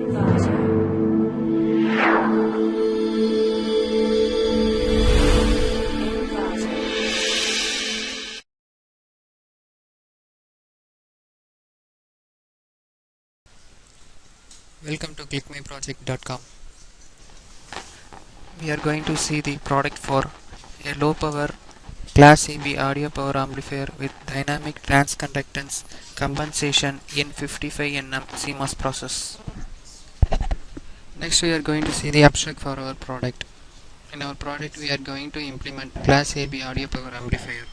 Welcome to clickmyproject.com. We are going to see the product for a low power class AB audio power amplifier with dynamic transconductance compensation in 55nm CMOS process. Next we are going to see the abstract for our product. In our product we are going to implement class AB audio power amplifier.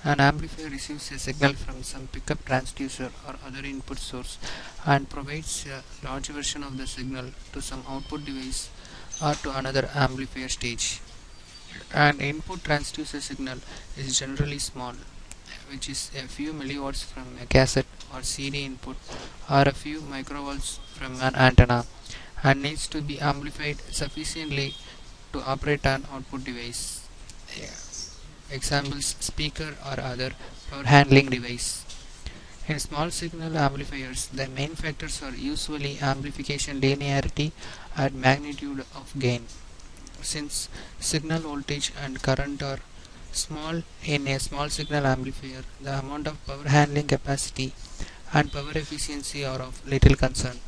An amplifier receives a signal from some pickup transducer or other input source and provides a large version of the signal to some output device or to another amplifier stage. An input transducer signal is generally small, which is a few milliwatts from a cassette or CD input or a few microvolts from an antenna, and needs to be amplified sufficiently to operate an output device. Examples: speaker or other power handling device. In small signal amplifiers, the main factors are usually amplification linearity and magnitude of gain. Since signal voltage and current are small in a small signal amplifier, the amount of power handling capacity and power efficiency are of little concern.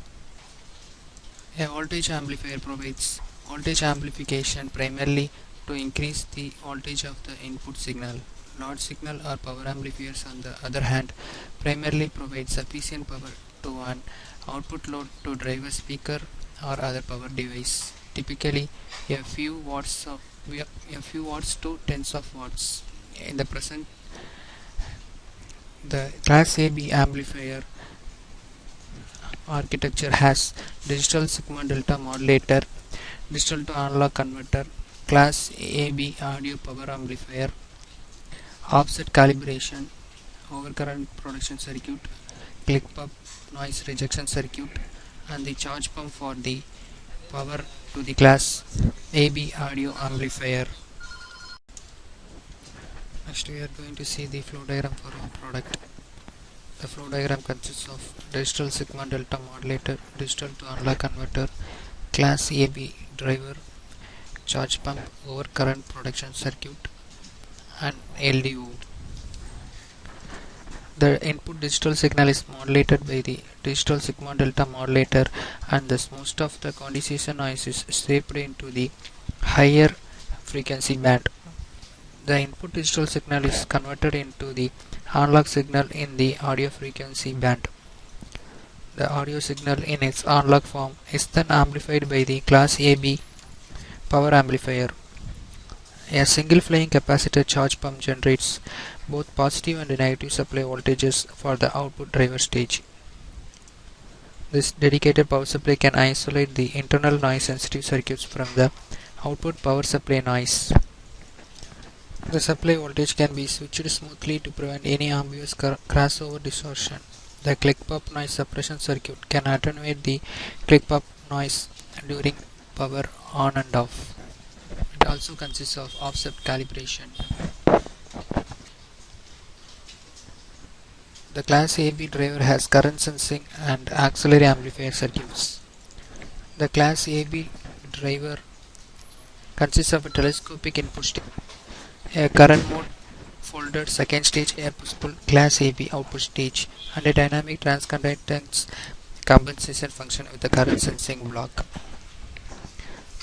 A voltage amplifier provides voltage amplification primarily to increase the voltage of the input signal. Large signal or power amplifiers, on the other hand, primarily provide sufficient power to an output load to drive a speaker or other power device, typically a few watts to tens of watts. In the present, the Class AB amplifier architecture has digital sigma delta modulator, digital to analog converter, Class AB audio power amplifier, offset calibration, overcurrent production circuit, click pump noise rejection circuit, and the charge pump for the power to the Class AB audio amplifier. Next we are going to see the flow diagram for our product. The flow diagram consists of digital sigma delta modulator, digital to analog converter, Class AB driver, charge pump, overcurrent production circuit, and LDO. The input digital signal is modulated by the digital sigma delta modulator, and thus most of the condensation noise is shaped into the higher frequency band. The input digital signal is converted into the analog signal in the audio frequency band. The audio signal in its analog form is then amplified by the Class AB power amplifier. A single flying capacitor charge pump generates both positive and negative supply voltages for the output driver stage. This dedicated power supply can isolate the internal noise sensitive circuits from the output power supply noise. The supply voltage can be switched smoothly to prevent any ambiguous crossover distortion. The click pop noise suppression circuit can attenuate the click pop noise during power on and off. It also consists of offset calibration. The Class AB driver has current sensing and auxiliary amplifier circuits. The Class AB driver consists of a telescopic input stage, a current mode folded second stage air push-pull Class AB output stage, and a dynamic transconductance compensation function with a current sensing block.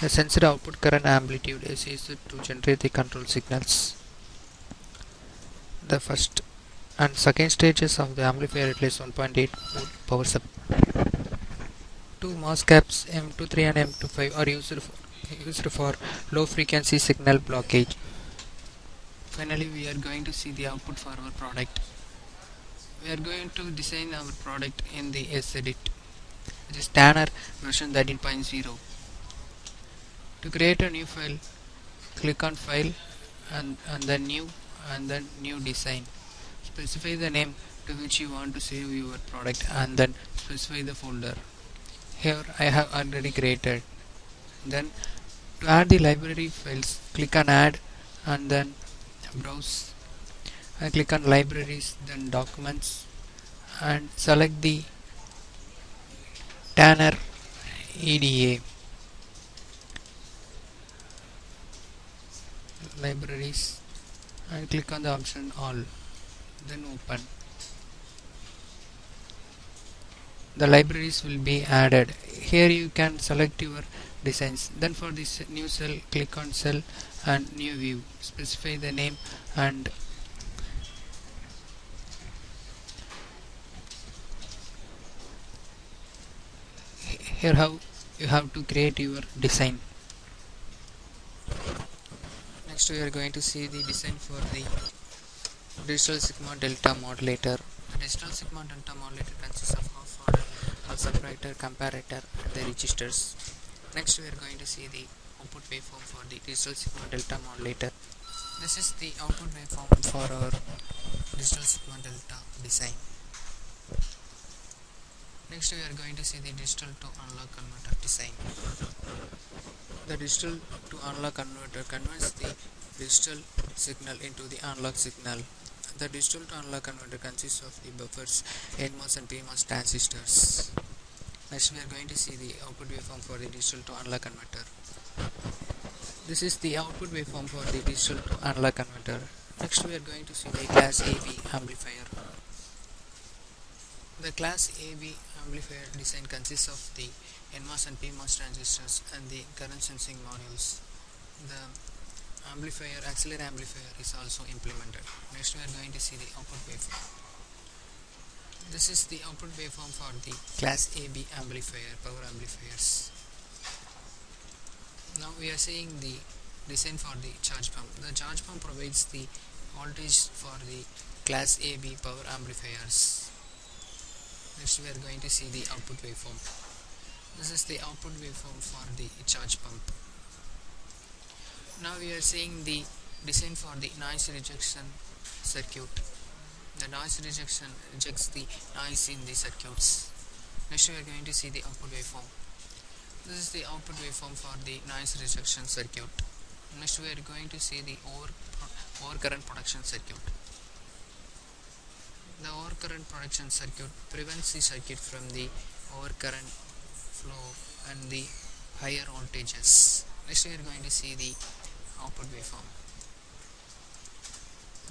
The sensed output current amplitude is used to generate the control signals. The first and second stages of the amplifier utilize 1.8 volt power supply. Two mask caps M23 and M25 are used for low frequency signal blockage. Finally, we are going to see the output for our product. We are going to design our product in the SEdit, which is Tanner version 13.0. To create a new file, click on File and then New Design. Specify the name to which you want to save your product and then specify the folder. Here I have already created. Then to add the library files, click on Add and then Browse, and click on Libraries, then Documents, and select the scanner EDA libraries and click on the option all, then open. The libraries will be added. Here you can select your designs. Then for this new cell, click on cell and new view. Specify the name, and here how you have to create your design. Next we are going to see the design for the digital sigma delta modulator. The digital sigma delta modulator consists of half order, half separator, comparator, and the registers. Next we are going to see the output waveform for the digital sigma delta modulator. This is the output waveform for our digital sigma delta design. Next we are going to see the digital to analog converter design. The digital to analog converter converts the digital signal into the analog signal. The digital to analog converter consists of the buffers, NMOS and PMOS transistors. Next we are going to see the output waveform for the digital to analog converter. This is the output waveform for the digital to analog converter. Next we are going to see the class AB amplifier. The class AB amplifier design consists of the NMOS and PMOS transistors and the current sensing modules. The auxiliary amplifier is also implemented. Next we are going to see the output waveform. This is the output waveform for the class AB amplifier, power amplifiers. Now we are seeing the design for the charge pump. The charge pump provides the voltage for the class AB power amplifiers. Next we are going to see the output waveform. This is the output waveform for the charge pump. Now we are seeing the design for the noise rejection circuit. The noise rejection rejects the noise in the circuits. Next we are going to see the output waveform. This is the output waveform for the noise rejection circuit. Next we are going to see the overcurrent protection circuit. The overcurrent protection circuit prevents the circuit from the overcurrent flow and the higher voltages. Next we are going to see the output waveform.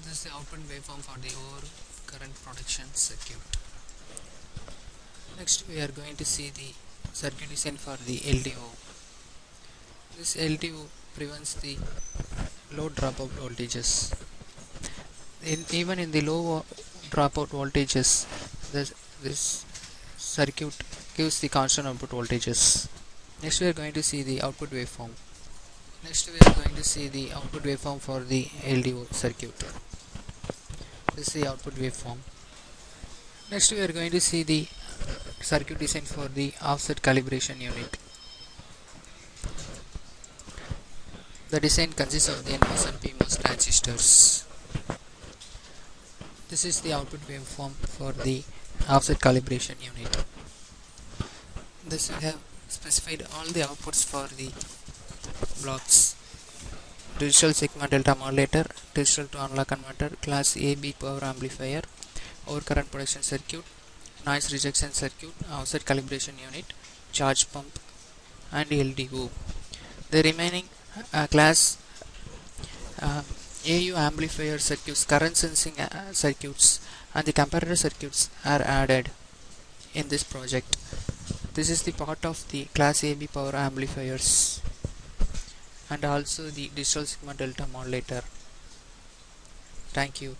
This is the output waveform for the overcurrent protection circuit. Next we are going to see the circuit design for the LDO. This LDO prevents the low dropout voltages. Even in the low dropout voltages, this circuit gives the constant output voltages. Next we are going to see the output waveform. Next we are going to see the output waveform for the LDO circuit. This is the output waveform. Next we are going to see the circuit design for the offset calibration unit. The design consists of the NMOS and PMOS transistors. This is the output waveform for the offset calibration unit. This we have specified all the outputs for the blocks: digital sigma delta modulator, digital to analog converter, class AB power amplifier, overcurrent protection circuit, noise rejection circuit, offset calibration unit, charge pump, and LDO. The remaining class AU amplifier circuits, current sensing circuits, and the comparator circuits are added in this project. This is the part of the class AB power amplifiers and also the digital sigma delta modulator. Thank you.